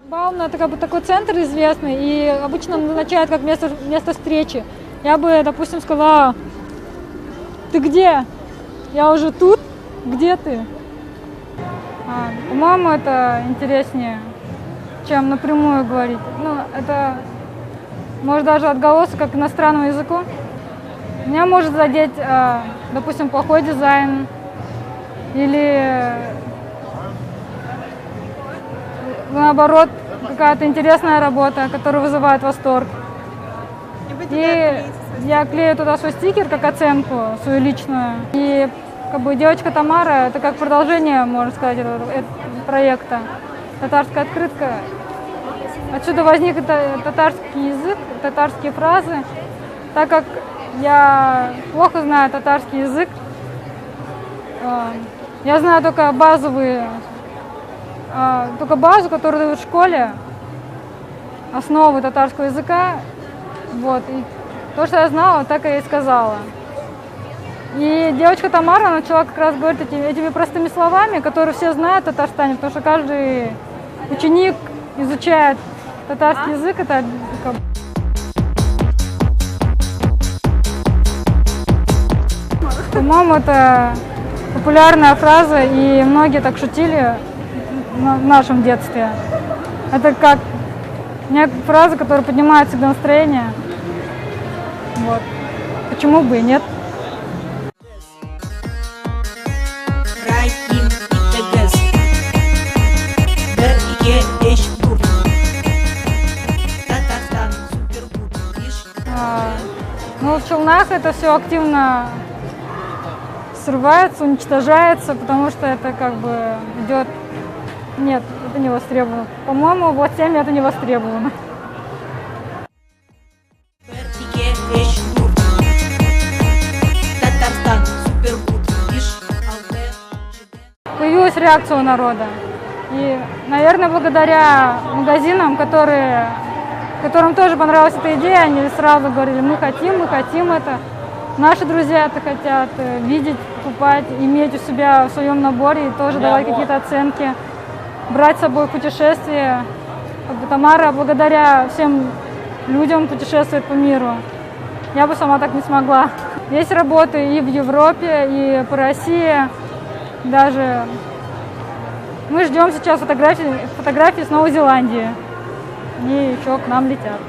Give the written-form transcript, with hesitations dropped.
Баумна — это как бы такой центр известный, и обычно назначают как место встречи. Я бы, допустим, сказала: ты где? Я уже тут? Где ты? По-моему, это интереснее, чем напрямую говорить. Ну, это может даже отголосок как иностранному языку. Меня может задеть, допустим, плохой дизайн или наоборот какая-то интересная работа, которая вызывает восторг. И я клею туда свой стикер как оценку, свою личную. И как бы девочка Тамара — это как продолжение, можно сказать, этого проекта. Татарская открытка. Отсюда возник татарский язык, татарские фразы. Так как я плохо знаю татарский язык, я знаю только базу, которую дают в школе, основы татарского языка. Вот. И то, что я знала, так и сказала. И девочка Тамара начала как раз говорить этими простыми словами, которые все знают в Татарстане, потому что каждый ученик изучает татарский язык. Это по-моему, это популярная фраза, и многие так шутили в нашем детстве. Это как фраза, которая поднимает всегда настроение. Вот. Почему бы и нет? Ну, в Челнах это все активно срывается, уничтожается, потому что это как бы идет... Нет, это не востребовано. По-моему, властями это не востребовано. Появилась реакция у народа. И, наверное, благодаря магазинам, которым тоже понравилась эта идея, они сразу говорили: мы хотим это. Наши друзья это хотят видеть, покупать, иметь у себя в своем наборе и тоже давать какие-то оценки, брать с собой в путешествия. Тамара благодаря всем людям путешествует по миру. Я бы сама так не смогла. Есть работы и в Европе, и по России. Даже мы ждем сейчас фотографии с Новой Зеландии. Они еще к нам летят.